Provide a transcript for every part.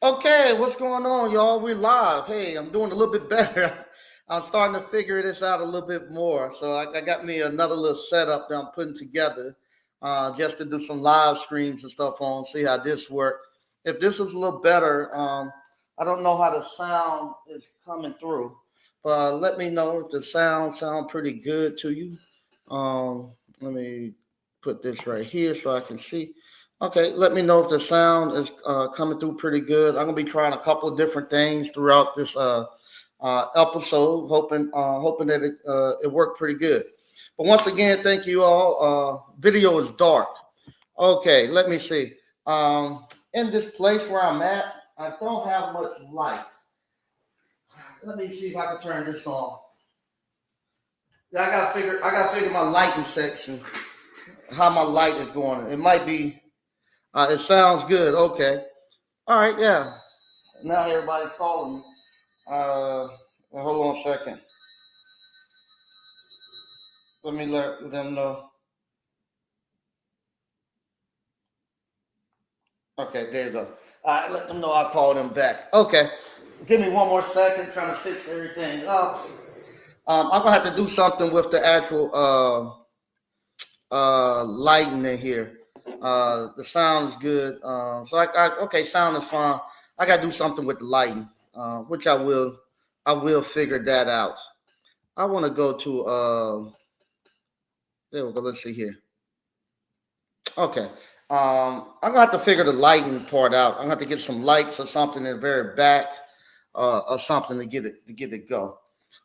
Okay, what's going on, y'all? We're live. Hey, I'm doing a little bit better. I'm starting to figure this out a little bit more. So I got me another little setup that I'm putting together just to do some live streams and stuff on, see how this works. If this is a little better, I don't know how the sound is coming through, but let me know if the sound pretty good to you. Let me put this right here so I can see. Okay, let me know if the sound is coming through pretty good. I'm gonna be trying a couple of different things throughout this episode, hoping that it worked pretty good. But once again, thank you all. Video is dark. Okay, let me see. In this place where I'm at, I don't have much light. Let me see if I can turn this on. Yeah, I gotta figure my lighting section, how my light is going. It might be. It sounds good. Okay. All right. Yeah. Now everybody's calling me. Hold on a second. Let me let them know. Okay. There you go. All right. Let them know I'll call them back. Okay. Give me one more second. Trying to fix everything up. I'm gonna have to do something with the actual lighting in here. The sound is good. Okay, sound is fine. I gotta do something with the lighting, which I will. I will figure that out. I want to go to. There we go. Let's see here. Okay. I'm gonna have to figure the lighting part out. I'm gonna have to get some lights or something in the very back, or something to get it go.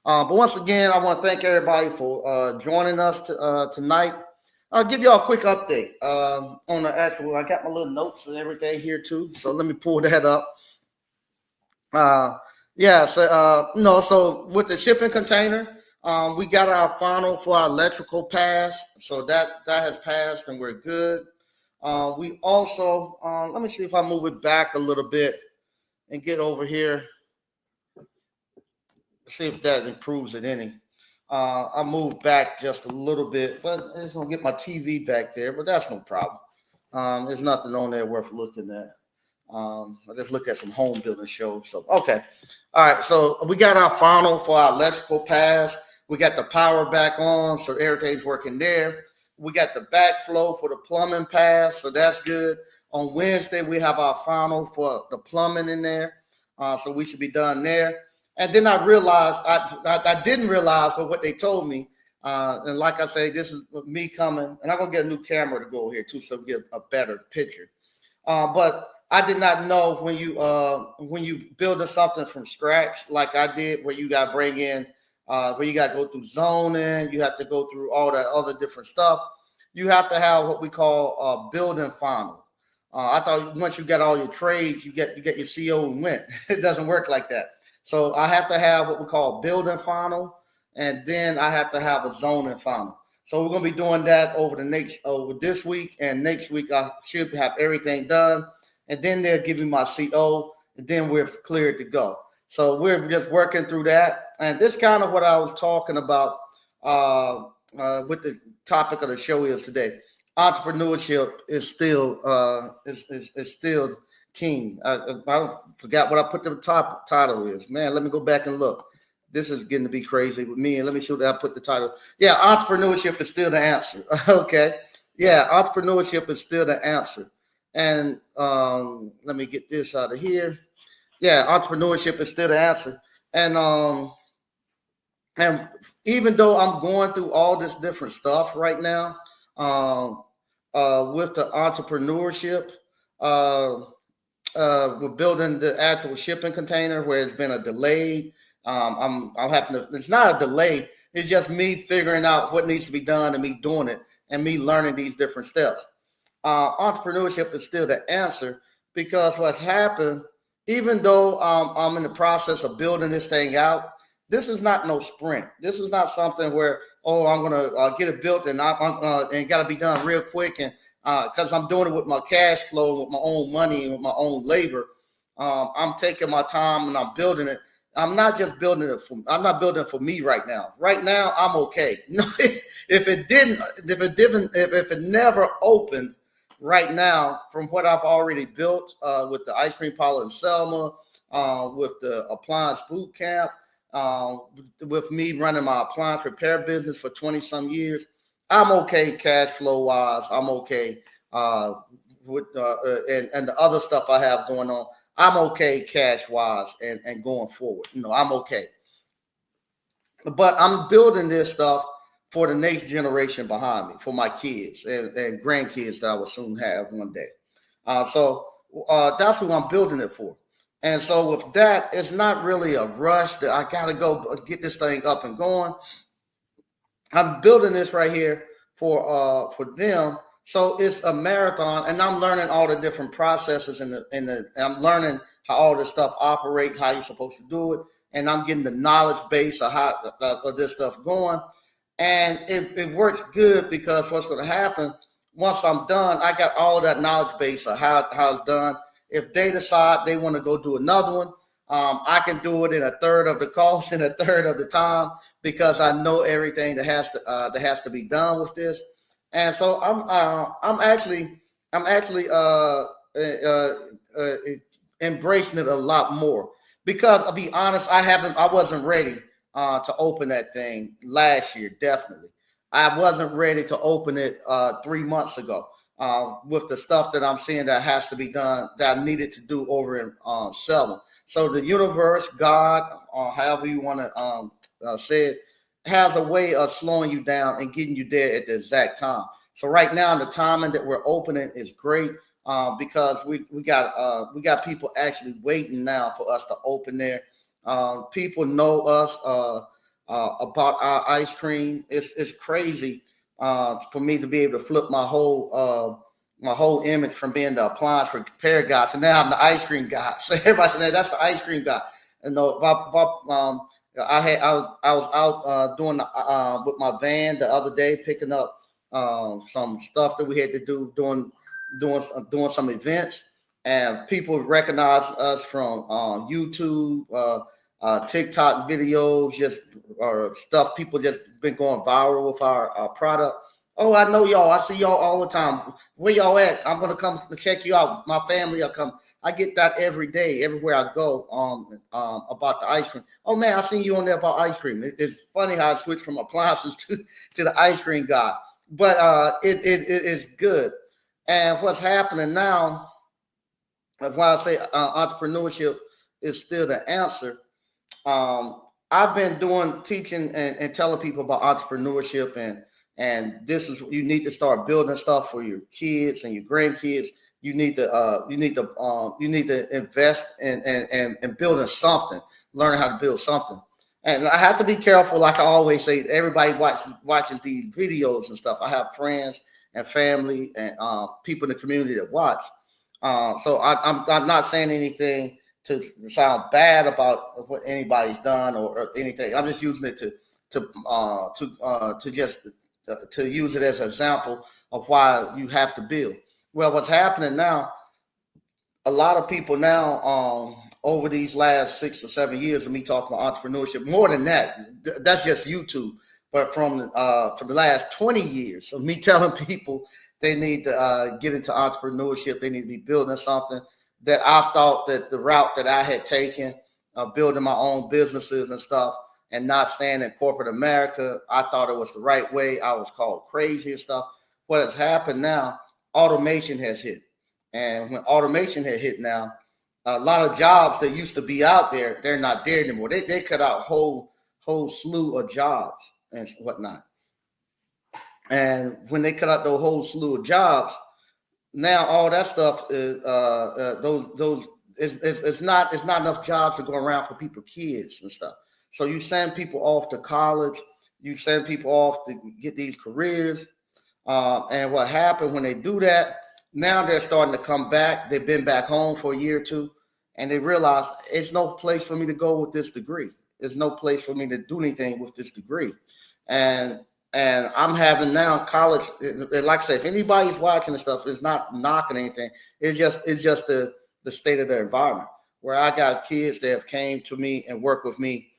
But once again, I want to thank everybody for joining us tonight. I'll give y'all a quick update on the actual. I got my little notes and everything here too, so let me pull that up. Uh, yeah, so no, so with the shipping container, we got our final for our electrical pass, so that has passed and we're good. We also let me see if I move it back a little bit and get over here, see if that improves it any. I moved back just a little bit, but it's gonna get my TV back there, but that's no problem. There's nothing on there worth looking at. I just look at some home building shows. So okay, all right. So we got our funnel for our electrical pass. We got the power back on, so everything's working there. We got the backflow for the plumbing pass, so that's good. On Wednesday we have our final for the plumbing in there, so we should be done there. And then I realized I didn't realize, but what they told me, and like I say, this is me coming, and I'm gonna get a new camera to go here too, so we get a better picture. But I did not know when you build something from scratch like I did, where you got to bring in, where you got to go through zoning, you have to go through all that other different stuff. You have to have what we call a building final. I thought once you got all your trades, you get your CO and went. It doesn't work like that. So I have to have what we call building final, and then I have to have a zoning final. So we're gonna be doing that over this week, and next week I should have everything done, and then they'll give me my CO, and then we're cleared to go. So we're just working through that, and this kind of what I was talking about with the topic of the show is today. Entrepreneurship is still is still king. I forgot what I put the top title is. Man, let me go back and look. This is getting to be crazy with me. And let me see what I put the title. Yeah, entrepreneurship is still the answer. Okay. Yeah, entrepreneurship is still the answer. And let me get this out of here. Yeah, entrepreneurship is still the answer. And even though I'm going through all this different stuff right now, with the entrepreneurship, uh, we're building the actual shipping container where it's been a delay. I'm having to. It's not a delay. It's just me figuring out what needs to be done and me doing it and me learning these different steps. Entrepreneurship is still the answer because what's happened, even though I'm in the process of building this thing out, this is not no sprint. This is not something where, oh, I'm gonna get it built and and got to be done real quick, and because I'm doing it with my cash flow, with my own money, and with my own labor. I'm taking my time and I'm building it. I'm not just building it for. I'm not building it for me right now. Right now, I'm okay. If it never opened, right now, from what I've already built with the ice cream parlor in Selma, with the appliance boot camp, uh, with me running my appliance repair business for 20 some years, I'm okay cash flow wise. I'm okay uh, and the other stuff I have going on. I'm okay cash wise and going forward. I'm okay. But I'm building this stuff for the next generation behind me, for my kids and grandkids that I will soon have one day. So that's what I'm building it for. And so with that, it's not really a rush that I got to go get this thing up and going. I'm building this right here for them. So it's a marathon, and I'm learning all the different processes and I'm learning how all this stuff operates, how you're supposed to do it, and I'm getting the knowledge base of how of this stuff going, and it works good because what's going to happen once I'm done, I got all of that knowledge base of how it's done. If they decide they want to go do another one, I can do it in a third of the cost in a third of the time because I know everything that has to be done with this, and so I'm actually uh, embracing it a lot more because I'll be honest, I wasn't ready to open that thing last year. Definitely, I wasn't ready to open it 3 months ago. With the stuff that I'm seeing that has to be done that I needed to do over in Selma. So the universe, God, or however you want to say it, has a way of slowing you down and getting you there at the exact time. So right now, the timing that we're opening is great because we got people actually waiting now for us to open there. People know us about our ice cream. It's crazy for me to be able to flip my whole image from being the appliance repair guy to now I'm the ice cream guy. So everybody said, "That's the ice cream guy." And no, I was out doing with my van the other day, picking up some stuff that we had to do doing some events, and people recognize us from YouTube, TikTok videos, just stuff. People just been going viral with our product. Oh, I know y'all. I see y'all all the time. Where y'all at? I'm gonna come to check you out. My family will come. I get that every day, everywhere I go. About the ice cream. Oh man, I seen you on there about ice cream. It's funny how I switched from appliances to the ice cream guy, but it is good. And what's happening now? That's why I say entrepreneurship is still the answer. I've been doing teaching and telling people about entrepreneurship and this is you need to start building stuff for your kids and your grandkids. You need to invest in building something, learning how to build something. And I have to be careful, like I always say. Everybody watches these videos and stuff. I have friends and family and people in the community that watch. So I'm not saying anything to sound bad about what anybody's done or anything. I'm just using it to use it as an example of why you have to build. Well, what's happening now? A lot of people now, over these last 6 or 7 years of me talking about entrepreneurship, more than that, that's just YouTube. But from the last 20 years of me telling people they need to get into entrepreneurship, they need to be building something that I thought that the route that I had taken, building my own businesses and stuff, and not staying in corporate America, I thought it was the right way. I was called crazy and stuff. What has happened now? Automation has hit, and when automation had hit now, a lot of jobs that used to be out there, they're not there anymore. They cut out whole slew of jobs and whatnot. And when they cut out the whole slew of jobs, now all that stuff is those it's not enough jobs to go around for people, kids and stuff. So you send people off to college, you send people off to get these careers, and what happened when they do that? Now they're starting to come back. They've been back home for a year or two, and they realize it's no place for me to go with this degree. There's no place for me to do anything with this degree, and I'm having now college. Like I said, if anybody's watching this stuff, it's not knocking anything. It's just the state of the environment where I got kids that have came to me and work with me,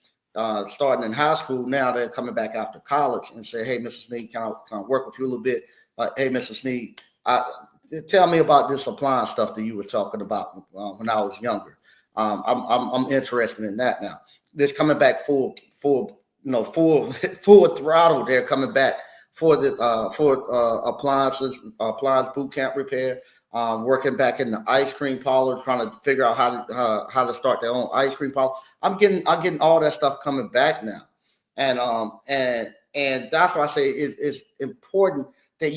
starting in high school. Now they're coming back after college and say, "Hey, Mr. Sneed, can I work with you a little bit? Hey, Mr. Sneed, tell me about this appliance stuff that you were talking about when I was younger. I'm interested in that now. This coming back full throttle. They're coming back for appliance boot camp repair. Working back in the ice cream parlor, trying to figure out how to start their own ice cream parlor. I'm getting all that stuff coming back now, and that's why I say it's important that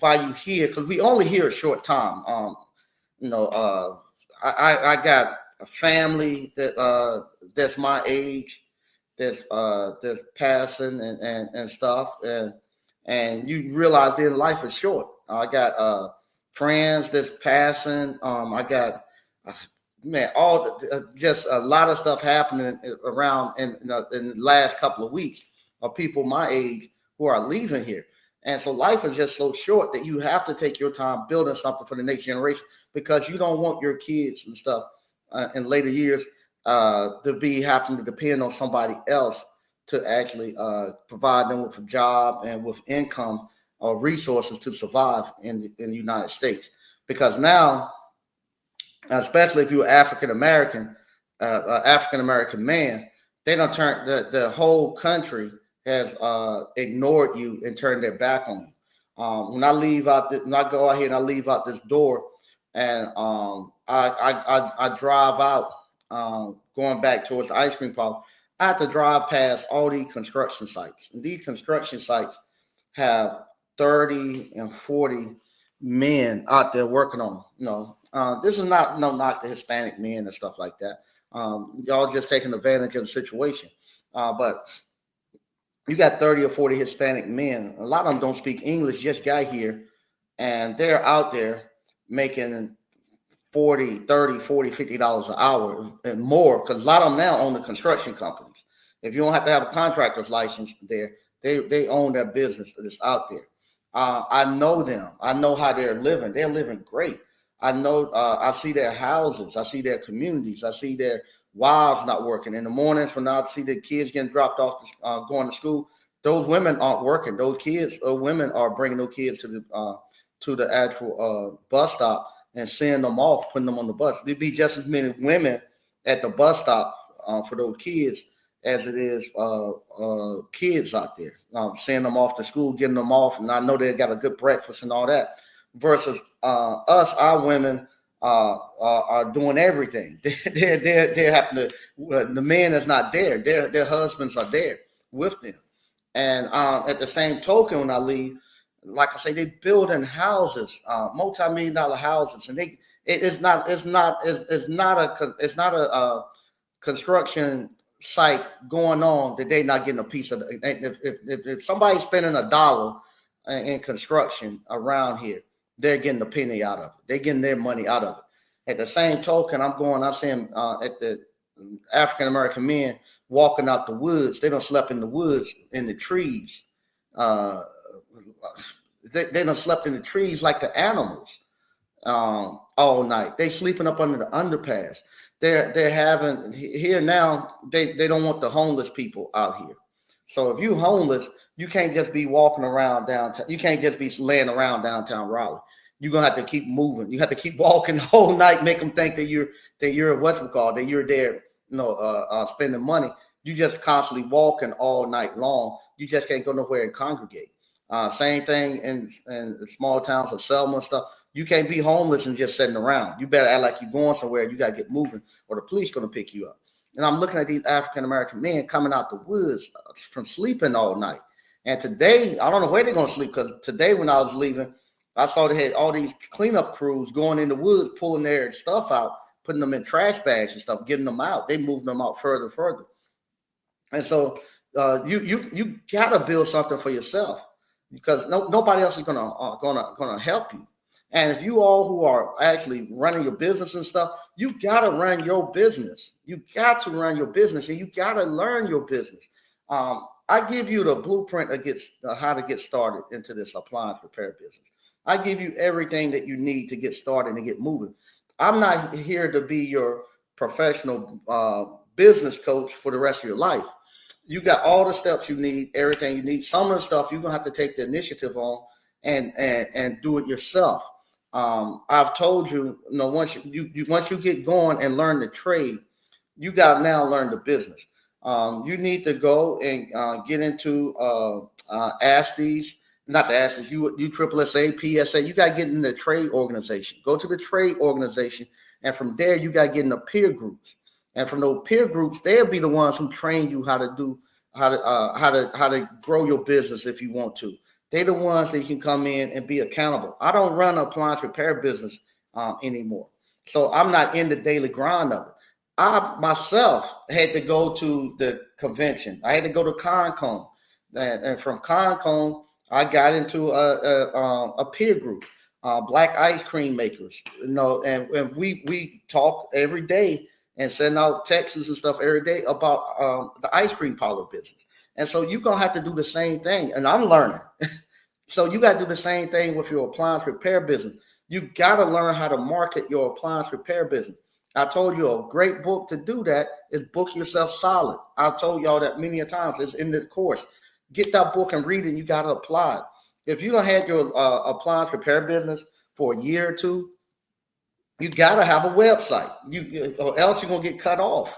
while you hear, because we only hear a short time. I got a family that's my age, that's passing and stuff, and you realize that life is short. I got friends that's passing. I got just a lot of stuff happening around in the last couple of weeks of people my age who are leaving here. And so life is just so short that you have to take your time building something for the next generation, because you don't want your kids and stuff in later years to be having to depend on somebody else to actually provide them with a job and with income or resources to survive in the United States. Because now, especially if you're African American man, they don't turn the whole country has ignored you and turned their back on you. When I go out here and I leave out this door, and I drive out going back towards the ice cream parlor, I have to drive past all these construction sites, and these construction sites have 30 and 40 men out there working on them. This is not knock the Hispanic men and stuff like that. Y'all just taking advantage of the situation. But you got 30 or 40 Hispanic men. A lot of them don't speak English, just got here, and they're out there making $40, $30, $40, $50 an hour and more, because a lot of them now own the construction companies. If you don't have to have a contractor's license there, they own that business that's out there. I know them. I know how they're living. They're living great. I know. I see their houses. I see their communities. I see their wives not working. In the mornings when I see the kids getting dropped off going to school, those women aren't working. Those women are bringing those kids to the actual bus stop and sending them off, putting them on the bus. There'd be just as many women at the bus stop for those kids as it is kids out there. Sending them off to school, getting them off, and I know they got a good breakfast and all that. Versus our women are doing everything. They're having to. The man is not there. Their husbands are there with them, and at the same token, when I leave, like I say, they building houses, multi-million-dollar houses, and it's not a construction site going on that they're not getting a piece of. If somebody's spending $1 in construction around here, they're getting a penny out of it. They're getting their money out of it. At the same token, I see them at the African American men walking out the woods. They don't slept in the woods, in the trees. They don't slept in the trees like the animals all night. They sleeping up under the underpass. They're having here now. They don't want the homeless people out here. So if you homeless, you can't just be walking around downtown. You can't just be laying around downtown Raleigh. You're gonna have to keep moving. You have to keep walking the whole night, make them think that you're that you're there, spending money. You just constantly walking all night long. You just can't go nowhere and congregate. Same thing in small towns of Selma and stuff. You can't be homeless and just sitting around. You better act like you're going somewhere. You got to get moving, or the police going to pick you up. And I'm looking at these African American men coming out the woods from sleeping all night. And today, I don't know where they're going to sleep, because today when I was leaving, I saw they had all these cleanup crews going in the woods, pulling their stuff out, putting them in trash bags and stuff, getting them out. They moving them out further and further. And so you got to build something for yourself, because nobody else is gonna help you. And if you all who are actually running your business and stuff, you got to run your business. You got to run your business, and you got to learn your business. I give you the blueprint of how to get started into this appliance repair business. I give you everything that you need to get started and get moving. I'm not here to be your professional business coach for the rest of your life. You got all the steps you need, everything you need. Some of the stuff you're gonna have to take the initiative on and do it yourself. I've told you, once once you get going and learn the trade, you got to now learn the business. You need to go and get into ASTEs, not the ASTEs, you triple SA, PSA. You got to get in the trade organization. Go to the trade organization, and from there you got to get in the peer groups. And from those peer groups, they'll be the ones who train you how to grow your business if you want to. They're the ones that can come in and be accountable. I don't run an appliance repair business anymore, so I'm not in the daily grind of it. I myself had to go to the convention. I had to go to ConCon, and from ConCon, I got into a peer group, Black ice cream makers. And we talk every day and send out texts and stuff every day about the ice cream parlor business. And so you're going to have to do the same thing. And I'm learning. So you got to do the same thing with your appliance repair business. You got to learn how to market your appliance repair business. I told you a great book to do that is Book Yourself Solid. I've told y'all that many a times. It's in this course. Get that book and read it, and you got to apply it. If you don't have your appliance repair business for a year or two, you got to have a website. Or else you're going to get cut off.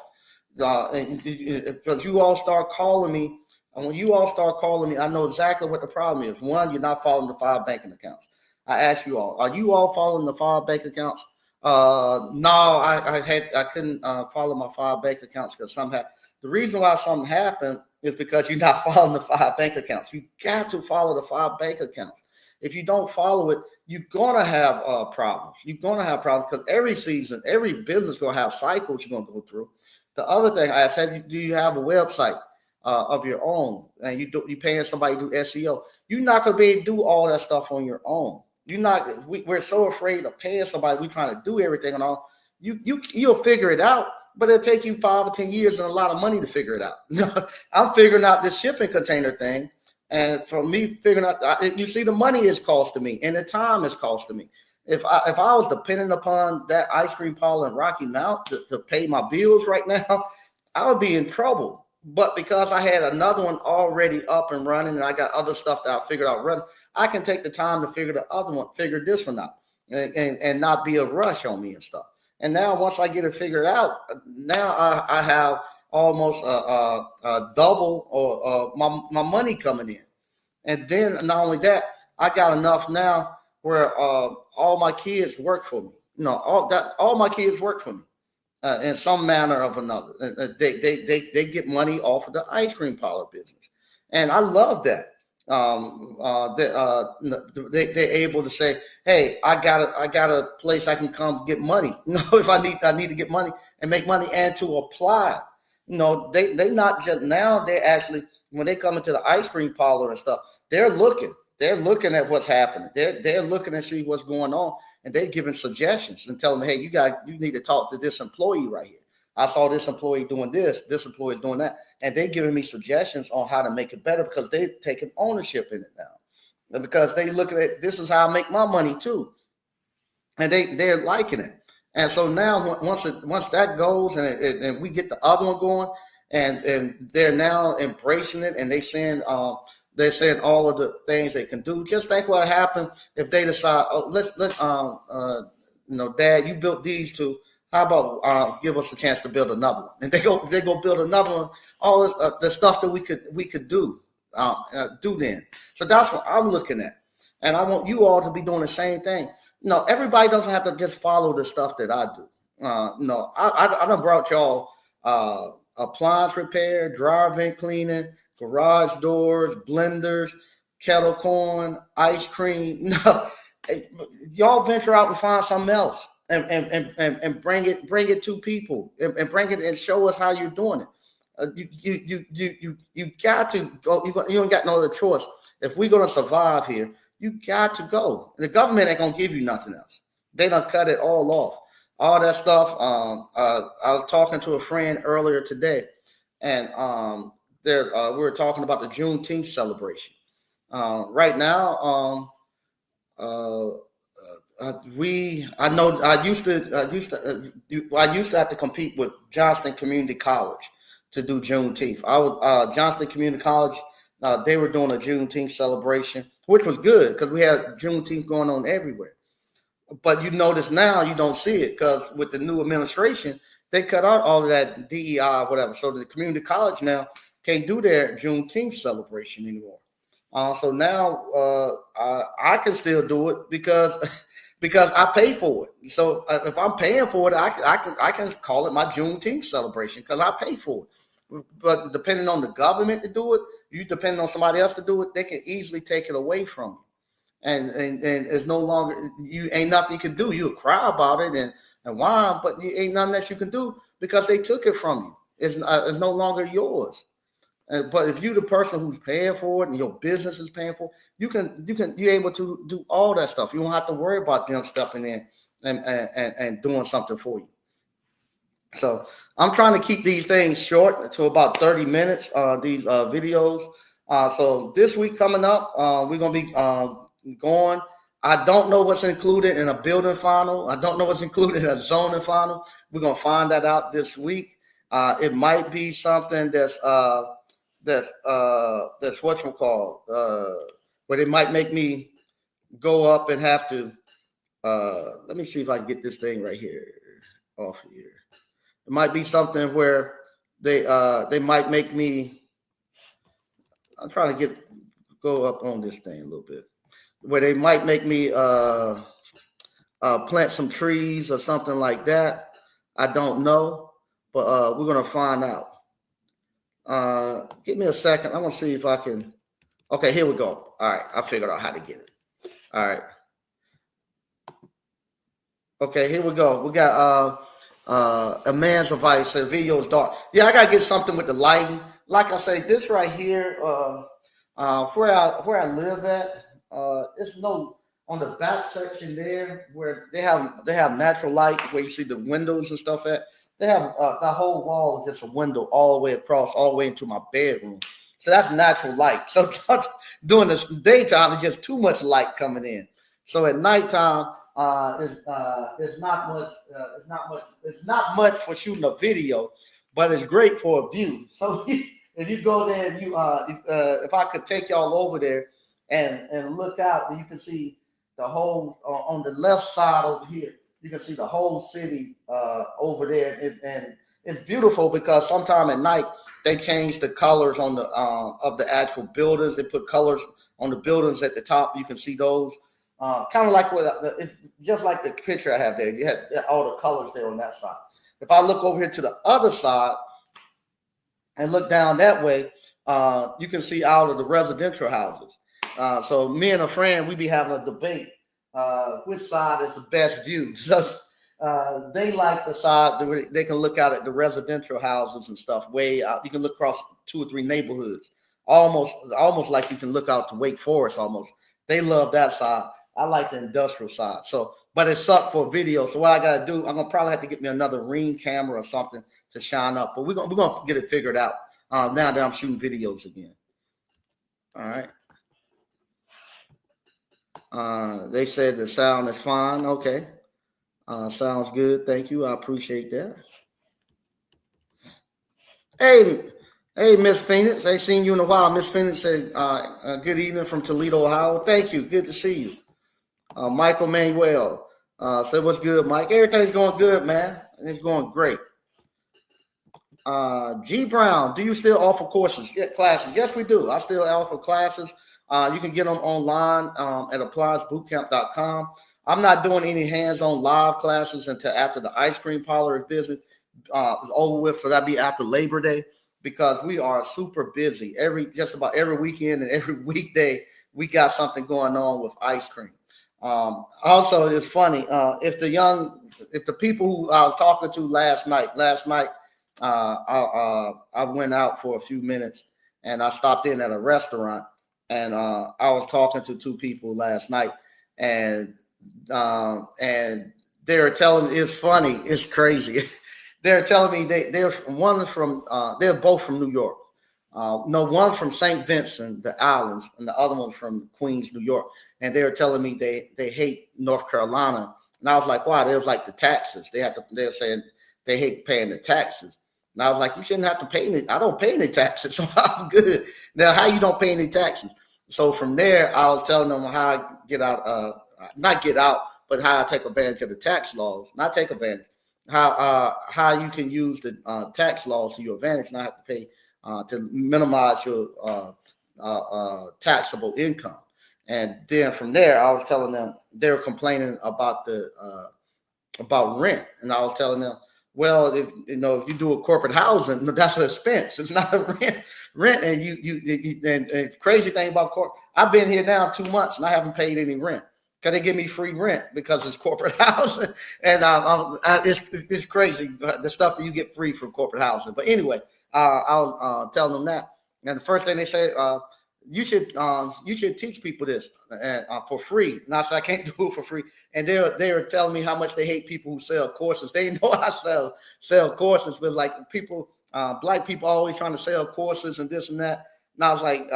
Because you all start calling me. And when you all start calling me, I know exactly what the problem is. One, you're not following the 5 banking accounts. I asked you all, are you all following the 5 bank accounts? No, I couldn't follow my 5 bank accounts because somehow the reason why something happened is because you're not following the 5 bank accounts. You got to follow the 5 bank accounts. If you don't follow it, you're gonna have problems. You're gonna have problems because every season, every business gonna have cycles you're gonna go through. The other thing I said, do you have a website of your own, and you paying somebody to do SEO? You're not gonna be able to do all that stuff on your own. We're so afraid of paying somebody. We're trying to do everything and all. You'll figure it out, but it'll take you 5 or 10 years and a lot of money to figure it out. I'm figuring out this shipping container thing, and for me figuring out, you see, the money is costing me, and the time is costing me. If I was dependent upon that ice cream parlor in Rocky Mount to pay my bills right now, I would be in trouble. But because I had another one already up and running, and I got other stuff that I figured out running, I can take the time to figure this one out, and not be a rush on me and stuff. And now once I get it figured out, now I have almost double or my money coming in. And then not only that, I got enough now where all my kids work for me. All my kids work for me. In some manner of another. They get money off of the ice cream parlor business. And I love that. They're able to say, hey, I got a place I can come get money. If I need to get money and make money and to apply. They not just now, they actually, when they come into the ice cream parlor and stuff, they're looking at what's happening. They're looking and see what's going on. And they're giving suggestions and telling them, hey, you need to talk to this employee right here. I saw this employee doing this employee is doing that. And they're giving me suggestions on how to make it better because they're taking ownership in it now. And because they looking at, this is how I make my money too. And they're liking it. And so now once that goes and we get the other one going, and they're now embracing it, and they're saying all of the things they can do. Just think what happened if they decide, Dad, you built these two. How about give us a chance to build another one? And they go build another one. All this, the stuff that we could do then. So that's what I'm looking at, and I want you all to be doing the same thing. Everybody doesn't have to just follow the stuff that I do. I done brought y'all appliance repair, dryer vent cleaning, garage doors, blenders, kettle corn, ice cream. No, y'all venture out and find something else and bring it to people and bring it and show us how you're doing it. You got to go. You ain't got no other choice. If we're gonna survive here, you got to go. The government ain't gonna give you nothing else. They done cut it all off. All that stuff. I was talking to a friend earlier today, and we were talking about the Juneteenth celebration. Right now, I used to have to compete with Johnston Community College to do Juneteenth. Johnston Community College. They were doing a Juneteenth celebration, which was good because we had Juneteenth going on everywhere. But you notice now you don't see it because with the new administration, they cut out all of that DEI, whatever. So the community college now can't do their Juneteenth celebration anymore. So now I can still do it because because I pay for it. So if I'm paying for it, I can call it my Juneteenth celebration because I pay for it. But depending on the government to do it, you depending on somebody else to do it, they can easily take it away from you. And it's no longer, you ain't nothing you can do. You'll cry about it and whine, but you ain't nothing that you can do because they took it from you. It's no longer yours. But if you're the person who's paying for it and your business is paying for it, you're able to do all that stuff. You don't have to worry about them stepping in and doing something for you. So I'm trying to keep these things short to about 30 minutes, these videos. So this week coming up, we're going to be going. I don't know what's included in a building final. I don't know what's included in a zoning final. We're going to find that out this week. It might be something that's whatchamacallit, where they might make me go up and have to, let me see if I can get this thing right here off of here. It might be something where they might make me, I'm trying to go up on this thing a little bit, where they might make me plant some trees or something like that. I don't know, but we're going to find out. Give me a second. I'm going to see if I can. Okay, here we go. All right, I figured out how to get it. All right. Okay, here we go. We got a man's advice. The video is dark. Yeah, I got to get something with the lighting. Like I say, this right here, where I live at, it's no on the back section there where they have natural light where you see the windows and stuff at. They have the whole wall is just a window all the way across, all the way into my bedroom. So that's natural light. So during the daytime, it's just too much light coming in. So at nighttime, it's not much. It's not much for shooting a video, but it's great for a view. So if you go there, and if I could take y'all over there and look out, then you can see the whole on the left side over here. You can see the whole city over there, and it's beautiful because sometime at night they change the colors on the of the actual buildings. They put colors on the buildings at the top. You can see those, kind of like it's just like the picture I have there. You have all the colors there on that side. If I look over here to the other side and look down that way, you can see out of the residential houses. So me and a friend, we be having a debate. Which side is the best view? So they like the side where they can look out at the residential houses and stuff way out. You can look across 2 or 3 neighborhoods, almost like you can look out to Wake Forest. Almost, they love that side. I like the industrial side. So, but it sucked for video. So what I gotta do, I'm gonna probably have to get me another Ring camera or something to shine up. But we're gonna get it figured out now that I'm shooting videos again. All right. They said the sound is fine. Okay. Sounds good. Thank you. I appreciate that. Hey, Miss Phoenix. I ain't seen you in a while. Miss Phoenix said, good evening from Toledo, Ohio. Thank you. Good to see you. Michael Manuel said, what's good, Mike? Everything's going good, man. It's going great. G Brown, do you still offer courses? Yeah, classes? Yes, we do. I still offer classes. You can get them online at appliancebootcamp.com. I'm not doing any hands-on live classes until after the ice cream parlor business is over with. So that'll be after Labor Day because we are super busy. Just about every weekend and every weekday, we got something going on with ice cream. Also, it's funny if the people who I was talking to last night, I went out for a few minutes and I stopped in at a restaurant. And I was talking to 2 people last night, and they're telling me, it's funny, it's crazy. They're telling me they're both from New York. No, one from St. Vincent, the Islands, and the other one from Queens, New York. And they're telling me they hate North Carolina. And I was like, why? They was like the taxes. They're saying they hate paying the taxes. And I was like, you shouldn't have to pay any. I don't pay any taxes, so I'm good. Now, how you don't pay any taxes? So from there, I was telling them how I get out, not get out, but how I take advantage of the tax laws. Not take advantage. How you can use the tax laws to your advantage, not have to pay to minimize your taxable income. And then from there, I was telling them they were complaining about about rent, and I was telling them, well, if you do a corporate housing, that's an expense. It's not a rent, and and crazy thing about I've been here now 2 months and I haven't paid any rent because they give me free rent because it's corporate housing, and it's crazy the stuff that you get free from corporate housing. But anyway, I was telling them that, and the first thing they said, you should teach people this for free. And I said I can't do it for free, and they were telling me how much they hate people who sell courses. They know I sell courses, but like people, black people always trying to sell courses and this and that. And I was like,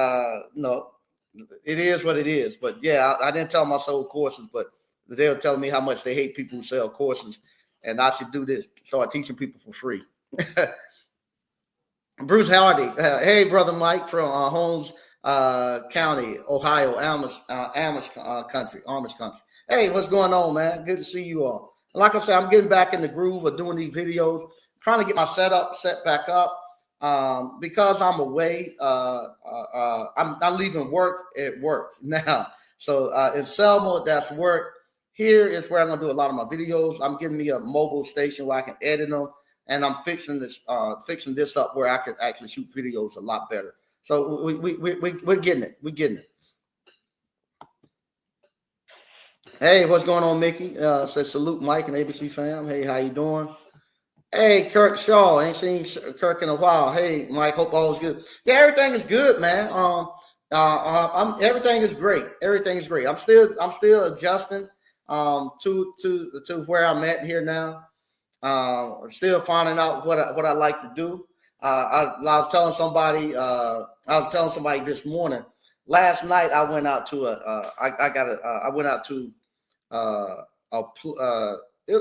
no, it is what it is. But yeah, I didn't tell them I sold courses, but they were telling me how much they hate people who sell courses, and I should do this, start teaching people for free. Bruce Hardy, hey brother Mike from Holmes County, Ohio, Amish country. Hey, what's going on, man? Good to see you all. Like I said, I'm getting back in the groove of doing these videos, trying to get my setup set back up. Because I'm away, I'm leaving work at work now. So in Selma, that's work. Here is where I'm gonna do a lot of my videos. I'm getting me a mobile station where I can edit them, and I'm fixing this up where I can actually shoot videos a lot better. So we're getting it. We're getting it. Hey, what's going on, Mickey? Says salute, Mike and ABC fam. Hey, how you doing? Hey, Kirk Shaw, ain't seen Kirk in a while. Hey, Mike, hope all is good. Yeah, everything is good, man. Everything is great. Everything is great. I'm still adjusting to where I'm at here now. Still finding out what I like to do. I was telling somebody this morning. Last night I went out to it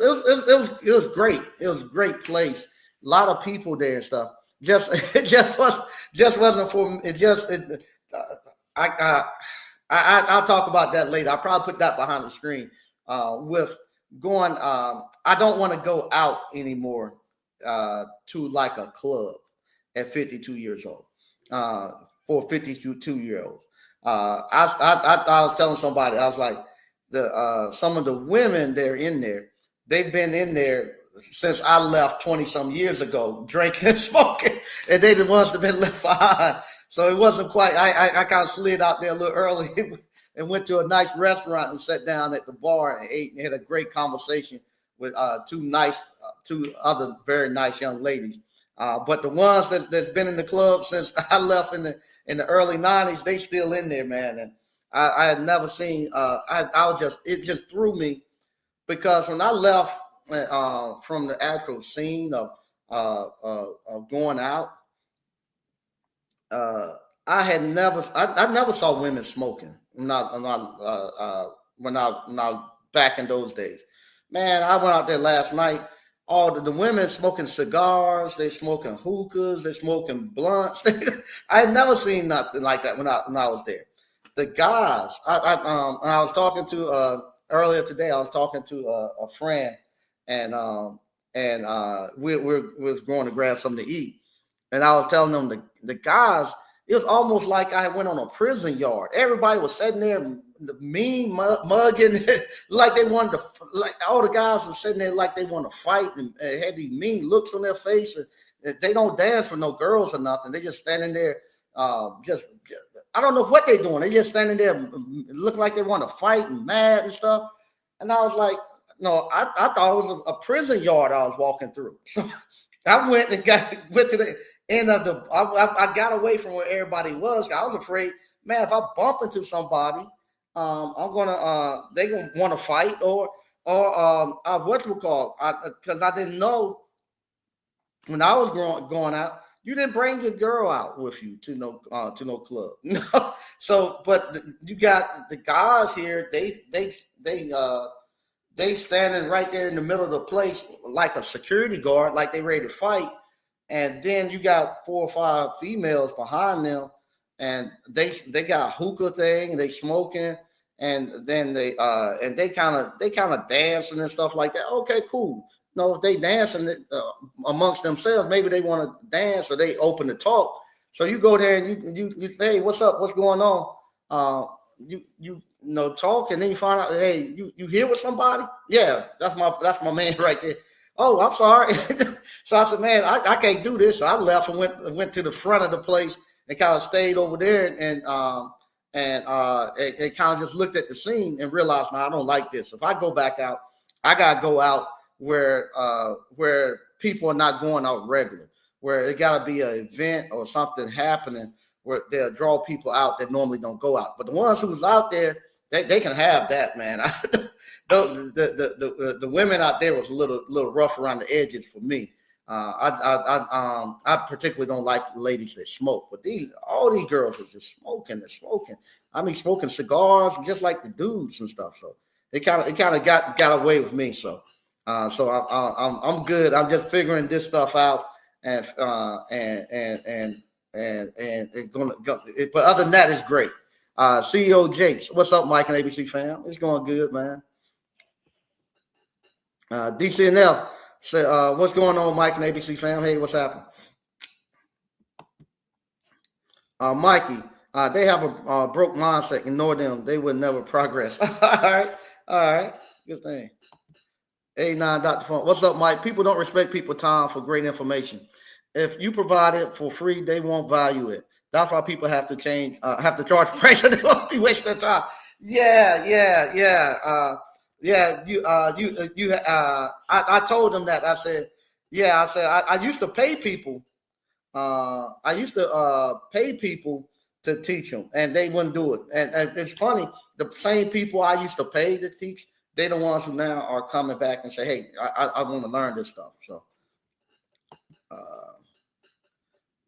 was great. It was a great place. A lot of people there and stuff. Wasn't for me. I'll talk about that later. I'll probably put that behind the screen. With going, I don't want to go out anymore to like a club at 52 years old. For 52-year-olds, I was telling somebody, I was like, some of the women they're in there. They've been in there since I left 20 some years ago, drinking and smoking, and they the ones that been left behind. So it wasn't quite. I kind of slid out there a little early and went to a nice restaurant and sat down at the bar and ate and had a great conversation with two other very nice young ladies. But the ones that's been in the club since I left in the early 90s, they still in there, man. And I had never seen. It just threw me. Because when I left from the actual scene of going out, I never saw women smoking. Not back in those days. Man, I went out there last night. All the women smoking cigars, they smoking hookahs, they smoking blunts. I had never seen nothing like that when I was there. The guys, I was talking to. Earlier today, I was talking to a friend, and we was going to grab something to eat, and I was telling them the guys. It was almost like I went on a prison yard. Everybody was sitting there, mean, mugging, like they wanted to. Like all the guys were sitting there like they want to fight, and had these mean looks on their face. And they don't dance for no girls or nothing. They just standing there, just I don't know what they're doing. They just standing there looking like they want to fight and mad and stuff. And I was like, no, I thought it was a prison yard I was walking through. So I went to the end of I got away from where everybody was. I was afraid, man, if I bump into somebody, they gonna want to fight or because I didn't know when I was going out. You didn't bring your girl out with you to no club. No. So, but you got the guys here. They standing right there in the middle of the place like a security guard, like they ready to fight. And then you got 4 or 5 females behind them, and they got a hookah thing, and they smoking, and then they kind of dancing and stuff like that. Okay, cool. No, if they dancing amongst themselves, maybe they want to dance or they open to talk. So you go there and you say, hey, what's up? What's going on? You know, talk, and then you find out, hey, you here with somebody? Yeah, that's my man right there. Oh, I'm sorry. So I said, man, I can't do this. So I left and went to the front of the place and kind of stayed over there and kind of just looked at the scene and realized, no, I don't like this. If I go back out, I gotta go out where people are not going out regular, where it gotta be an event or something happening where they'll draw people out that normally don't go out. But the ones who was out there, they can have that, man. The women out there was a little rough around the edges for me. I particularly don't like ladies that smoke, but all these girls was just smoking and smoking. I mean, smoking cigars just like the dudes and stuff. So it kind of got away with me. So I'm good. I'm just figuring this stuff out and gonna go. But other than that, it's great. CEO Jakes, what's up, Mike and ABC fam? It's going good, man. DCNF say, what's going on, Mike and ABC fam? Hey, what's happening? Mikey, they have a broke mindset. Ignore them. They would never progress. All right. Good thing. 89 Dr. Funk. What's up, Mike? People don't respect people's time for great information. If you provide it for free, they won't value it. That's why people have to charge price. They won't be wasting their time. Yeah. I told them that. I said, I used to pay people. I used to pay people to teach them, and they wouldn't do it. And it's funny, the same people I used to pay to teach, they're the ones who now are coming back and say, hey, I want to learn this stuff. So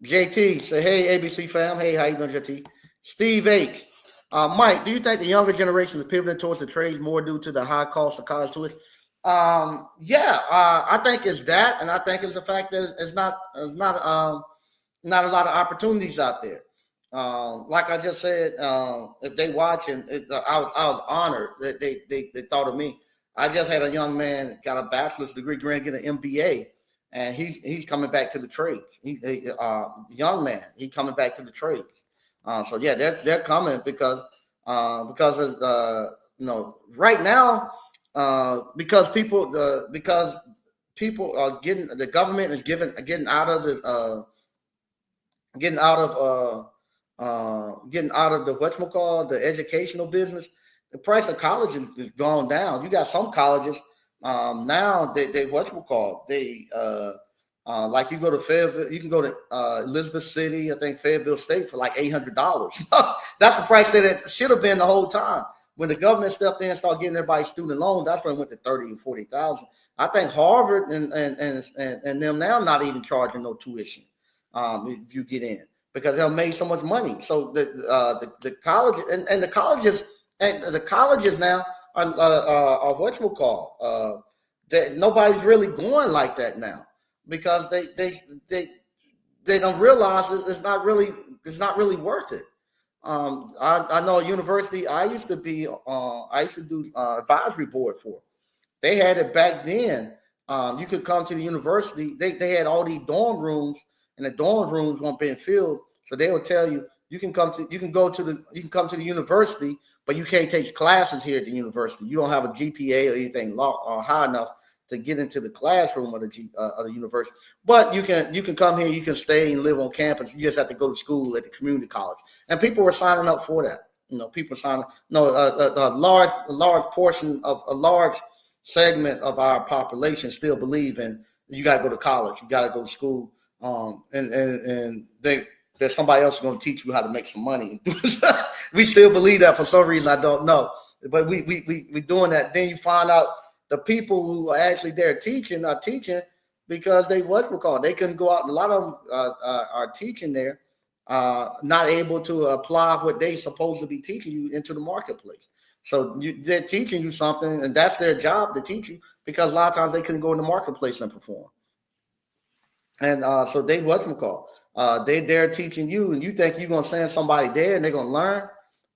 JT say, hey, ABC fam. Hey, how you doing, JT? Steve H. Mike, do you think the younger generation is pivoting towards the trades more due to the high cost of college tuition? I think it's that, and I think it's the fact that it's not a lot of opportunities out there. Like I just said, if they watching, I was honored that they thought of me. I just had a young man got a bachelor's degree, going to get an MBA, and he's coming back to the trades. Young man, he's coming back to the trades. So yeah, they're coming because of right now, because people are getting, the government is getting out of the whatchamacallit, the educational business. The price of college is gone down. You got some colleges now they whatchamacallit, they like you go to Fayetteville, you can go to Elizabeth City, I think Fayetteville State, for like $800. That's the price that it should have been the whole time. When the government stepped in and started getting everybody student loans, that's when it went to 30 and 40,000. I think Harvard and them now not even charging no tuition if you get in, because they'll make so much money. So the college and the colleges now are whatchamacallit, that nobody's really going like that now, because they don't realize it's not really worth it. I know a university I used to do advisory board for. They had it back then. You could come to the university. They had all these dorm rooms, and the dorm rooms weren't being filled. So they would tell you, you can come to the university, but you can't take classes here at the university. You don't have a GPA or anything high enough to get into the classroom of the university. But you can come here, you can stay and live on campus. You just have to go to school at the community college. And people were signing up for that. People signing. A large portion of a large segment of our population still believe in you got to go to college, you got to go to school, and there's somebody else going to teach you how to make some money. We still believe that for some reason, I don't know, but we doing that. Then you find out the people who are actually there teaching are teaching because they couldn't go out. A lot of them are teaching there, not able to apply what they supposed to be teaching you into the marketplace. So they're teaching you something, and that's their job to teach you, because a lot of times they couldn't go in the marketplace and perform. And so they're teaching you, and you think you're gonna send somebody there and they're gonna learn.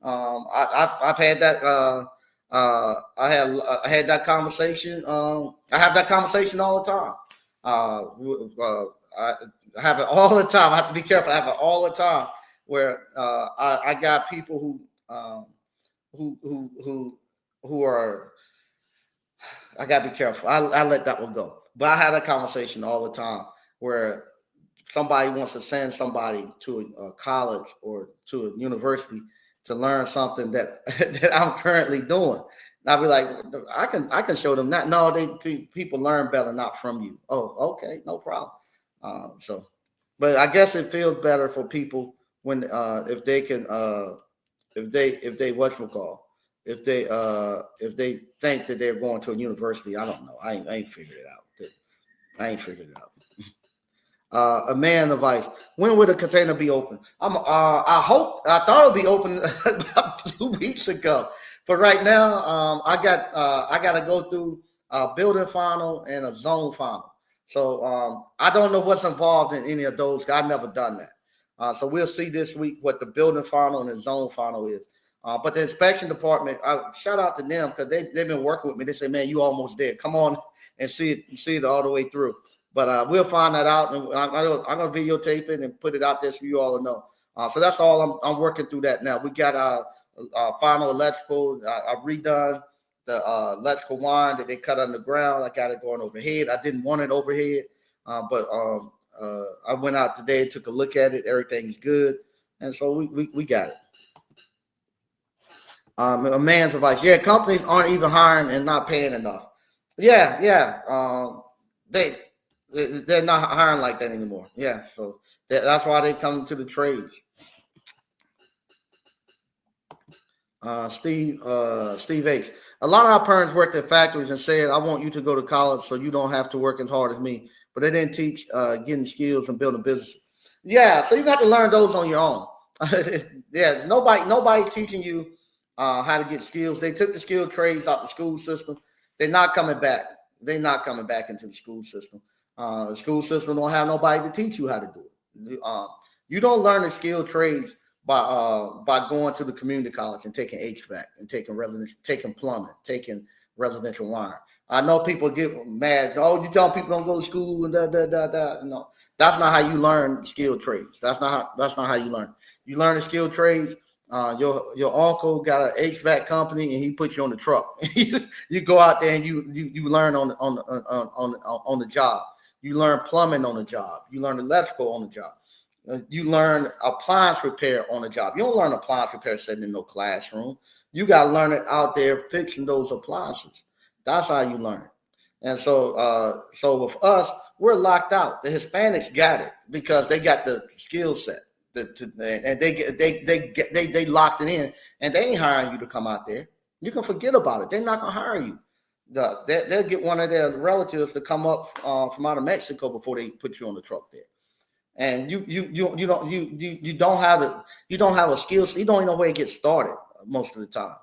I've had that. I had that conversation. I have that conversation all the time. I have it all the time. I have to be careful. I have it all the time where I got people who who who who are. I gotta be careful. I let that one go. But I have that conversation all the time where somebody wants to send somebody to a college or to a university to learn something that that I'm currently doing. And I'll be like, I can show them that. No, people learn better not from you. Oh, okay, no problem. But I guess it feels better for people when if they can if they whatchamacall, if they think that they're going to a university. I don't know. I ain't figured it out. I ain't figured it out. A man advice. When will the container be open? I thought it'd be open about 2 weeks ago, but right now I got to go through a building final and a zone final. So I don't know what's involved in any of those. I've never done that. So we'll see this week what the building final and the zone final is. But the inspection department, shout out to them because they've been working with me. They say, man, you almost there. Come on and see it all the way through. But we'll find that out, and I'm gonna videotape it and put it out there so you all know. So that's all. I'm working through that now. We got final electrical. I've redone the electrical wire that they cut underground. I got it going overhead. I didn't want it overhead, but I went out today, took a look at it. Everything's good, and so we got it. A man's advice. Yeah, companies aren't even hiring and not paying enough. Yeah. They're not hiring like that anymore. Yeah, so that's why they come to the trades. Steve H. A lot of our parents worked at factories and said, "I want you to go to college so you don't have to work as hard as me." But they didn't teach getting skills and building business. Yeah, so you got to learn those on your own. Yeah, nobody teaching you how to get skills. They took the skilled trades out the school system. They're not coming back. They're not coming back into the school system. The school system don't have nobody to teach you how to do it. You don't learn the skilled trades by going to the community college and taking HVAC and taking plumbing, taking residential wiring. I know people get mad. Oh, you tell people don't go to school and da. No, that's not how you learn skilled trades. That's not how you learn. You learn the skilled trades. Your uncle got an HVAC company and he put you on the truck. You go out there and you learn on the job. You learn plumbing on the job. You learn electrical on the job. You learn appliance repair on the job. You don't learn appliance repair sitting in no classroom. You got to learn it out there fixing those appliances. That's how you learn it. And so with us, we're locked out. The Hispanics got it because they got the skill set. And they locked it in, and they ain't hiring you to come out there. You can forget about it. They're not gonna hire you. They'll get one of their relatives to come up from out of Mexico before they put you on the truck there. And you don't have a skill. You don't even know where to get started most of the time.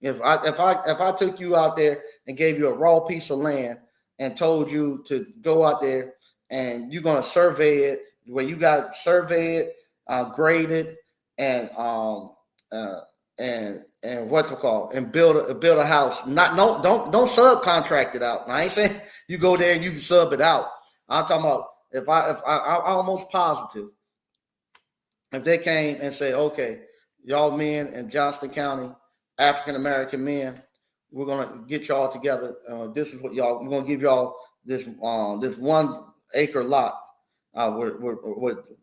If I took you out there and gave you a raw piece of land and told you to go out there and you're gonna survey it, where you got to survey it, graded, and what we call and build a house. Don't subcontract it out. I ain't saying you go there and you can sub it out. I'm talking about if I'm almost positive if they came and say, okay, y'all men in Johnston County, African American men, we're gonna get y'all together. This is what we're gonna give y'all this 1 acre lot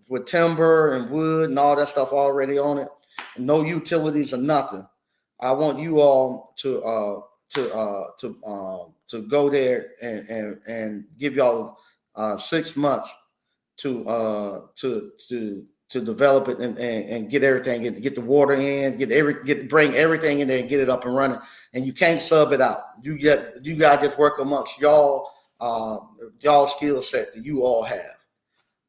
with timber and wood and all that stuff already on it, no utilities or nothing. I want you all to go there and give y'all 6 months to develop it and get everything, get the water in, bring everything in there and get it up and running. And you can't sub it out. You guys just work amongst y'all skill set that you all have.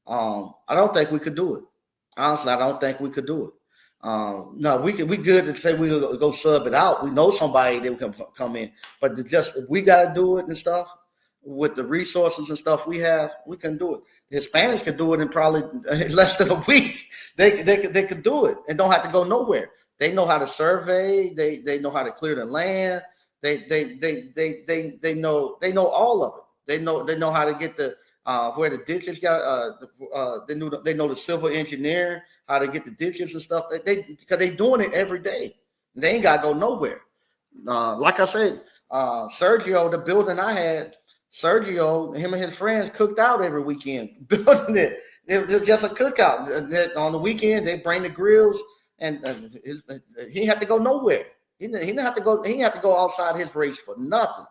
I don't think we could do it. Honestly, I don't think we could do it. No, we good to say we'll go sub it out. We know somebody that can come in, but if we got to do it and stuff with the resources and stuff we have, we can do it. The Hispanics could do it in probably less than a week. They could do it and don't have to go nowhere. They know how to survey. They know how to clear the land. They know all of it. They know how to get the where the ditches got. They know the civil engineer, how to get the ditches and stuff. Because they doing it every day. They ain't got to go nowhere. Like I said, Sergio, the building I had, Sergio, him and his friends cooked out every weekend building it. It was just a cookout. On the weekend, they bring the grills, and he had to go nowhere. He didn't have to go. He had to go outside his race for nothing.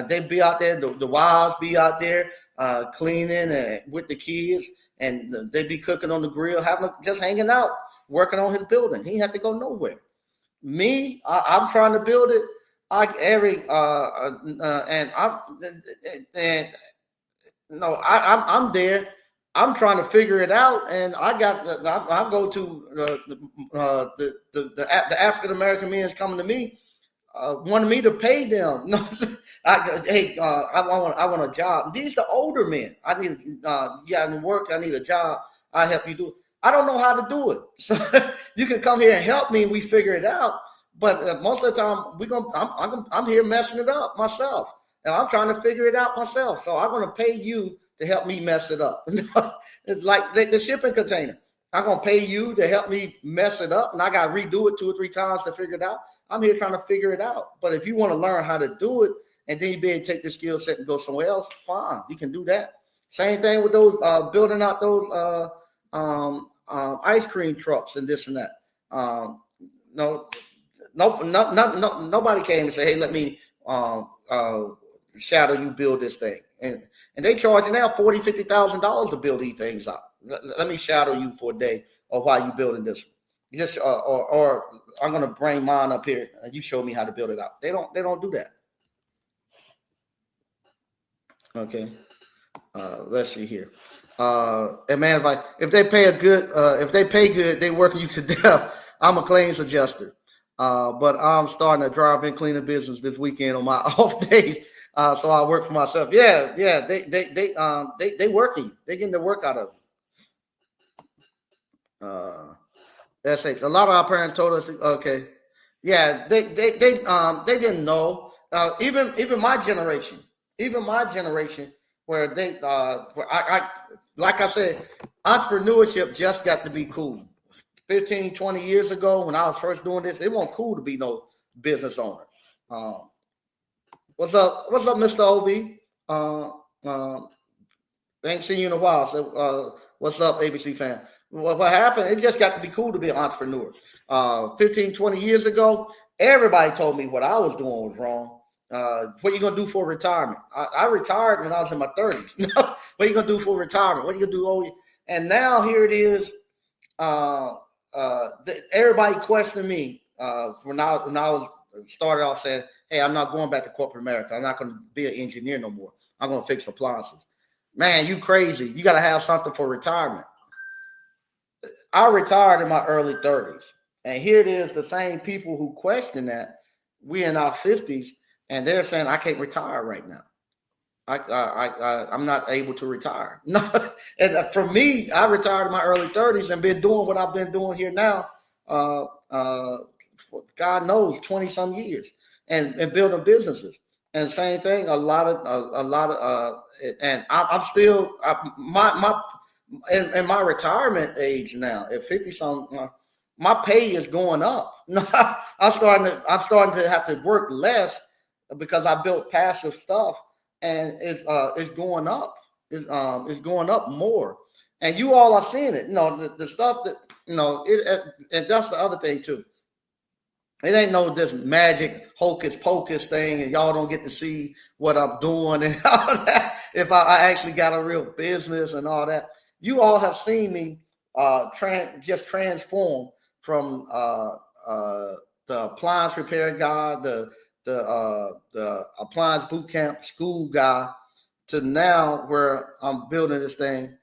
They'd be out there. The wives be out there cleaning and with the kids, and they'd be cooking on the grill, just hanging out, working on his building. He had to go nowhere. Me, I'm trying to build it. I'm there. I'm trying to figure it out, and I go to the African American men coming to me, wanting me to pay them. No, I want a job. These the older men. I need to work. I need a job. I help you do it. I don't know how to do it, so you can come here and help me. And we figure it out. But most of the time, I'm here messing it up myself, and I'm trying to figure it out myself. So I'm going to pay you to help me mess it up. It's like the shipping container. I'm going to pay you to help me mess it up, and I got to redo it 2 or 3 times to figure it out. I'm here trying to figure it out. But if you want to learn how to do it, and then you be able to take the skill set and go somewhere else, fine, you can do that. Same thing with those building out those ice cream trucks and this and that. Nobody came and said, hey, let me shadow you build this thing. And they charging now $40,000, $50,000 to build these things out. Let me shadow you for a day of why you building this one. You just or I'm gonna bring mine up here and you show me how to build it out. They don't do that. Okay. Let's see here. And man, if they pay good, they working you to death. I'm a claims adjuster. But I'm starting a drive-in cleaning business this weekend on my off days. So I work for myself. Yeah. They working. They getting the work out of it. That's it. A lot of our parents told us, okay, yeah, they didn't know. Even my generation, where I like I said, entrepreneurship just got to be cool. 15, 20 years ago, when I was first doing this, it wasn't cool to be no business owner. What's up, Mr. OB? Ain't seen you in a while. So, what's up, ABC fan? What happened? It just got to be cool to be an entrepreneur. 15, 20 years ago, everybody told me what I was doing was wrong. What you gonna do for retirement? I retired when I was in my 30s. What you gonna do for retirement? What you gonna do? And now here it is. Everybody questioned me when I was started off saying, hey, I'm not going back to corporate America. I'm not going to be an engineer no more. I'm going to fix appliances. Man, you crazy. You got to have something for retirement. I retired in my early 30s. And here it is, the same people who question that, we in our 50s, and they're saying, I can't retire right now. I'm not able to retire. No, and for me, I retired in my early 30s and been doing what I've been doing here now, for God knows, 20 some years, and building businesses. And same thing, a lot of, and I'm still in my retirement age now at 50 some. My pay is going up. I'm starting to have to work less because I built passive stuff. And it's going up. It's going up more, and you all are seeing it. The stuff that and that's the other thing too. It ain't no this magic hocus pocus thing, and y'all don't get to see what I'm doing and all that. If I actually got a real business and all that, you all have seen me just transform from the appliance repair guy, the appliance boot camp school guy, to now where I'm building this thing,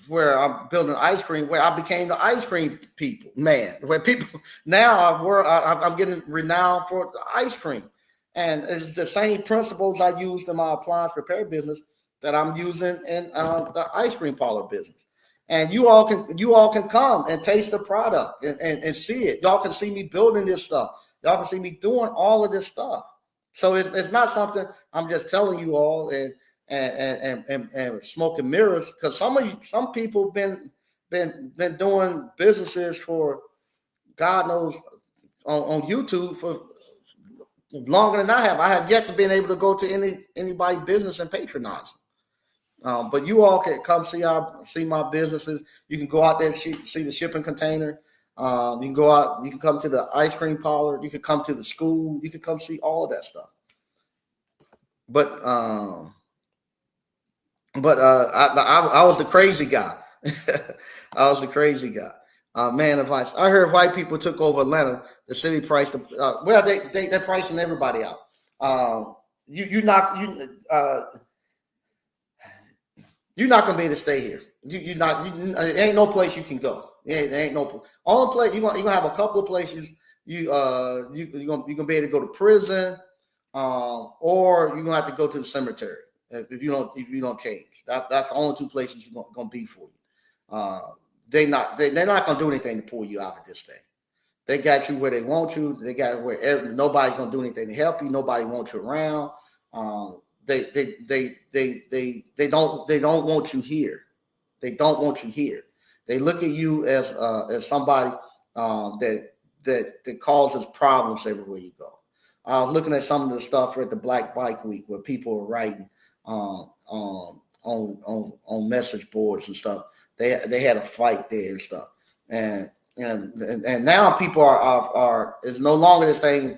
where I'm building ice cream, where I became the ice cream people, man. Where people now I'm getting renowned for the ice cream, and it's the same principles I used in my appliance repair business that I'm using in the ice cream parlor business. And you all can come and taste the product and see it. Y'all can see me building this stuff. Y'all can see me doing all of this stuff. So it's not something I'm just telling you all and smoking mirrors, because some people been doing businesses for God knows on YouTube for longer than I have. I have yet to been able to go to anybody's business and patronize them. But you all can come see my businesses. You can go out there and see the shipping container. You can go out. You can come to the ice cream parlor. You can come to the school. You can come see all of that stuff. But I was the crazy guy. I was the crazy guy. Man, advice. I heard white people took over Atlanta. The city priced. They're pricing everybody out. You're not gonna be able to stay here. There ain't no place you can go. There ain't no only place you're gonna have a couple of places. You're gonna be able to go to prison, or you're gonna have to go to the cemetery if you don't change. That's the only two places you're gonna be for you. They're not gonna do anything to pull you out of this thing. They got you where they want you. They got where nobody's gonna do anything to help you. Nobody wants you around. They don't want you here. They don't want you here. They look at you as somebody that causes problems everywhere you go. I was looking at some of the stuff at the Black Bike Week where people are writing on message boards and stuff. They had a fight there and stuff, and now people are it's no longer this thing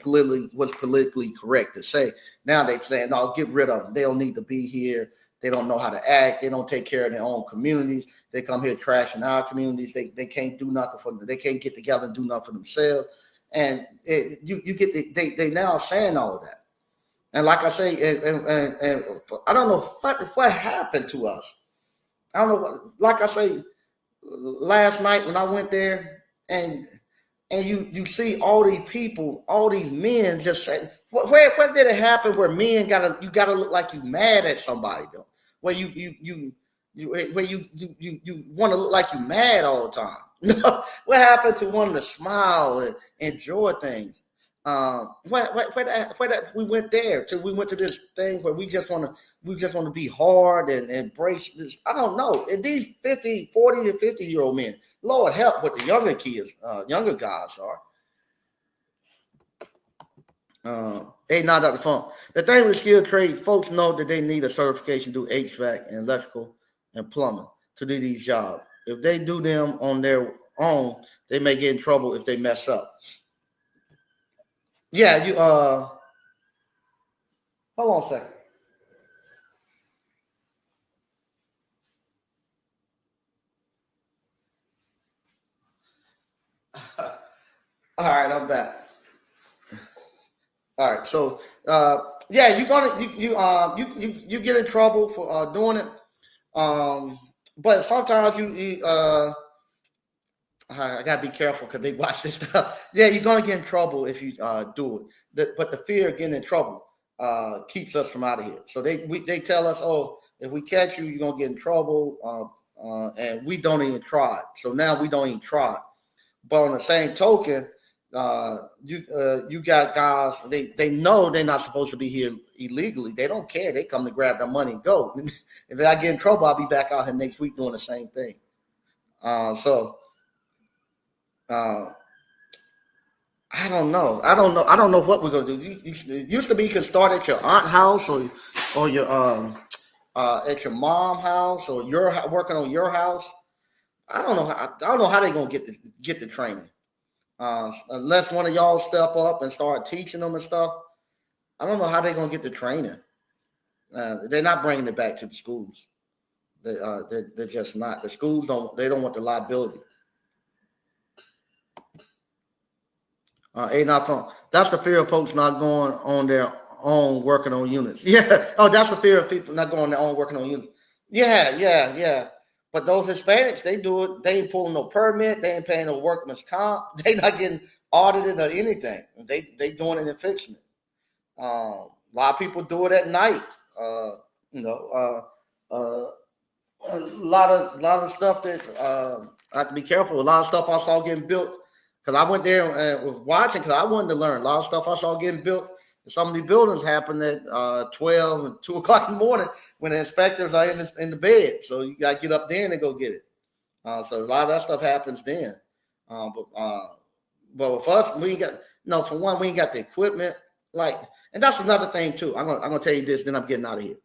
what's politically correct to say. Now they're saying, no, get rid of them. They don't need to be here. They don't know how to act. They don't take care of their own communities. They come here trashing our communities. They can't do nothing for them. They can't get together and do nothing for themselves. And they now are saying all of that. And like I say, and I don't know what happened to us. I don't know. Like I say, last night when I went there, and you see all these people, all these men just saying, where did it happen where men gotta look like you mad at somebody though? Where you want to look like you mad all the time. What happened to wanting to smile and enjoy things? We went there till we went to this thing where we just want to be hard and embrace this. I don't know. And these 40 to 50-year-old men, Lord help what the younger kids, younger guys are. Not at the phone. The thing with skilled trade, folks know that they need a certification to do HVAC and electrical and plumbing to do these jobs. If they do them on their own, they may get in trouble if they mess up. Yeah, you hold on a second. All right, I'm back. All right, so yeah, you get in trouble for doing it. But sometimes I gotta be careful because they watch this stuff. Yeah, you're gonna get in trouble if you do it. But the fear of getting in trouble keeps us from out of here. So they tell us, oh, if we catch you, you're gonna get in trouble, and we don't even try it. So now we don't even try it. But on the same token, you got guys. They know they're not supposed to be here illegally. They don't care. They come to grab their money and go. If I get in trouble, I'll be back out here next week doing the same thing. I don't know. I don't know what we're gonna do. It used to be you can start at your aunt house or your at your mom house or working on your house. I don't know how they're gonna get the training. Unless one of y'all step up and start teaching them and stuff. I don't know how they're gonna get the training. They're not bringing it back to the schools. They're just not. The schools don't want the liability. That's the fear of folks not going on their own working on units. Yeah. Oh, that's the fear of people not going on their own working on units. Yeah. But those Hispanics, they do it. They ain't pulling no permit. They ain't paying no workman's comp. They not getting audited or anything. They doing it and fixing it. A lot of people do it at night. lot of stuff that I have to be careful. A lot of stuff I saw getting built because I went there and was watching because I wanted to learn. A lot of stuff I saw getting built. Some of these buildings happen at 12 and 2 o'clock in the morning when the inspectors are in the bed. So you got to get up then and go get it. So a lot of that stuff happens then. But with us, we ain't got, for one, we ain't got the equipment. And that's another thing too. I'm gonna tell you this, then I'm getting out of here.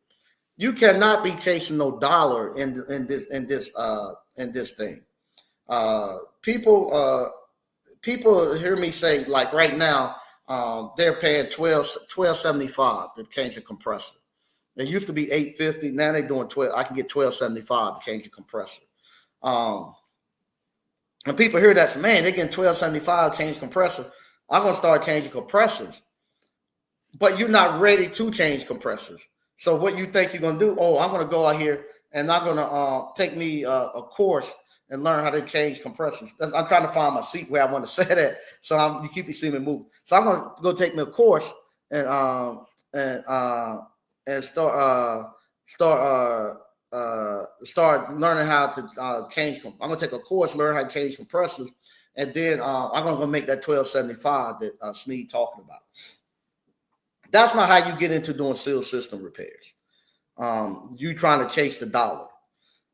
You cannot be chasing no dollar in this thing. People hear me say, like right now, they're paying $12.75 to change the compressor. It used to be $8.50. Now they're doing 12. I can get $12.75 to change the compressor. And people hear that, man, they're getting $12.75 to change compressor. I'm gonna start changing compressors, but you're not ready to change compressors. So what you think you're gonna do? Oh, I'm gonna go out here and I'm gonna take me a course and learn how to change compressors. I'm trying to find my seat where I want to say that. So you keep seeing me moving. So I'm gonna go take me a course and start learning how to change. I'm gonna take a course, learn how to change compressors, and then I'm gonna go make that $12.75 that Sneed talking about. That's not how you get into doing seal system repairs. You trying to chase the dollar.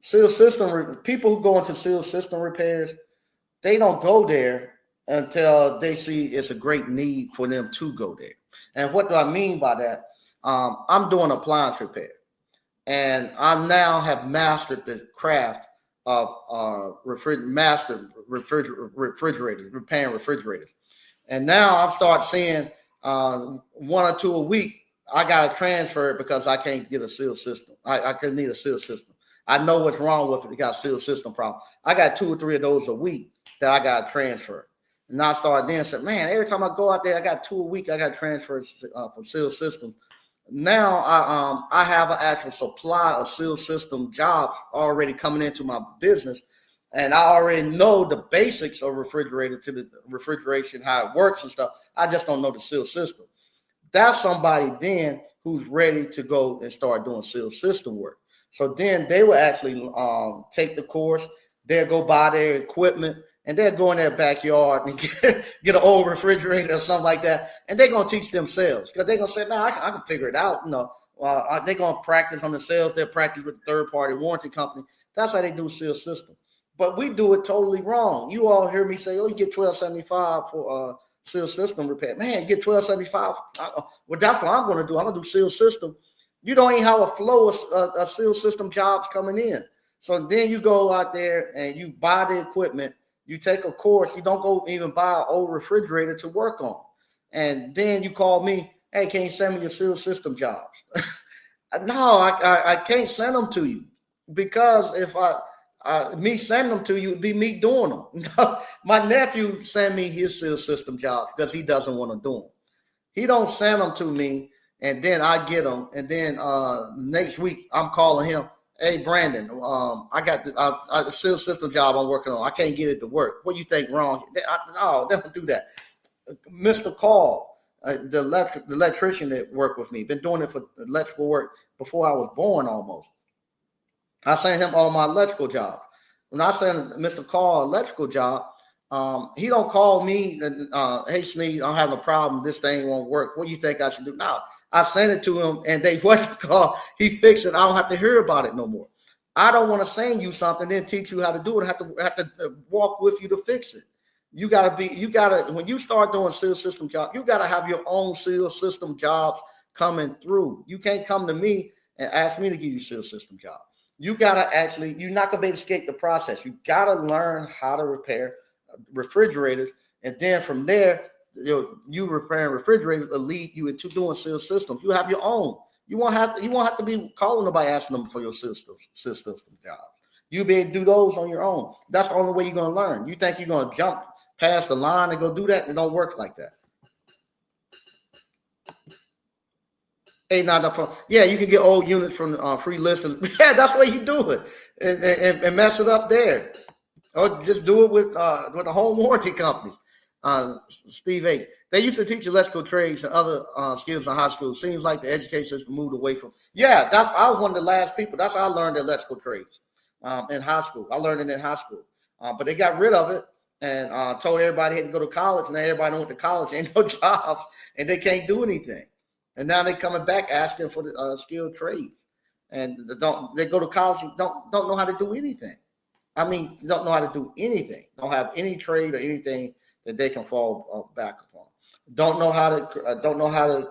Seal system people who go into seal system repairs, they don't go there until they see it's a great need for them to go there. And what do I mean by that? I'm doing appliance repair, and I now have mastered the craft of refrigerators, repairing refrigerators. And now I'm start seeing 1 or 2 a week. I got to transfer it because I can't get a seal system. I could need a seal system. I know what's wrong with it. It got a seal system problem. I got 2 or 3 of those a week that I got to transfer. And I started then saying, man, every time I go out there, I got 2 a week. I got transfers from seal system. Now I have an actual supply of seal system jobs already coming into my business. And I already know the basics of refrigerator to the refrigeration, how it works and stuff. I just don't know the seal system. That's somebody then who's ready to go and start doing seal system work. So then they will actually take the course. They'll go buy their equipment and they'll go in their backyard and get an old refrigerator or something like that. And they're going to teach themselves because they're going to say, man, I can figure it out. They're going to practice on themselves. They'll practice with the third-party warranty company. That's how they do seal system. But we do it totally wrong. You all hear me say, oh, you get $12.75 for seal system repair. Man, you get $12.75. Well, that's what I'm going to do. I'm going to do seal system. You don't even have a flow of seal system jobs coming in. So then you go out there and you buy the equipment. You take a course. You don't go even buy an old refrigerator to work on. And then you call me, hey, can you send me your seal system jobs? No, I can't send them to you because if me sending them to you would be me doing them. My nephew sent me his seal system jobs because he doesn't want to do them. He don't send them to me, and then I get them. And then next week I'm calling him. Hey, Brandon, I got the seal system job I'm working on. I can't get it to work. What do you think wrong? No, they don't do that. Mr. Call, the electrician that worked with me, been doing it for electrical work before I was born almost. I sent him all my electrical jobs. When I send Mr. Call electrical job, he don't call me, hey, Sneed, I'm having a problem. This thing won't work. What do you think I should do? No, I sent it to him, and they what call he fixed it. I don't have to hear about it no more. I don't want to send you something, then teach you how to do it. I have to walk with you to fix it. You gotta when you start doing seal system jobs, you gotta have your own seal system jobs coming through. You can't come to me and ask me to give you seal system jobs. You gotta you're not gonna be able to escape the process. You gotta learn how to repair refrigerators, and then from there, you repairing refrigerators will lead you into doing seal systems. You have your own. You won't have to be calling nobody asking them for your system jobs. You'll be able to do those on your own. That's the only way you're gonna learn. You think you're gonna jump past the line and go do that? It don't work like that. Yeah, you can get old units from free listings. Yeah, that's the way you do it, and mess it up there, or just do it with the home warranty companies. Steve A. They used to teach electrical trades and other skills in high school. Seems like the education system moved away from. Yeah, I was one of the last people. That's how I learned the electrical trades. in high school. I learned it in high school, but they got rid of it and told everybody had to go to college. And now everybody went to college, ain't no jobs, and they can't do anything. And now they're coming back asking for the skilled trades, and they go to college and don't know how to do anything. I mean, don't know how to do anything. Don't have any trade or anything that they can fall back upon. Don't know how to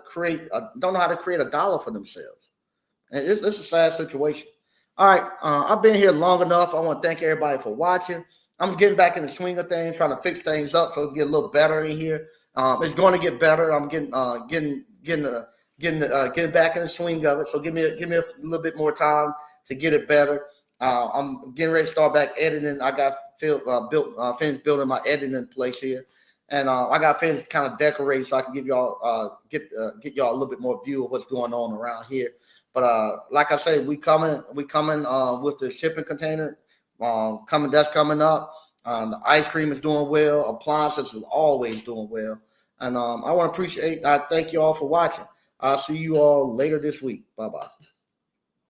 create a dollar for themselves. And it's a sad situation. All right, I've been here long enough. I want to thank everybody for watching. I'm getting back in the swing of things, trying to fix things up so it get a little better in here. It's going to get better. I'm getting back in the swing of it. So give me a little bit more time to get it better. I'm getting ready to start back editing. I got finished building my editing place here, and I got finished kind of decorate so I can give y'all get y'all a little bit more view of what's going on around here. But like I say, we coming with the shipping container that's coming up. The ice cream is doing well. Appliances is always doing well, and I thank you all for watching. I'll see you all later this week. Bye bye.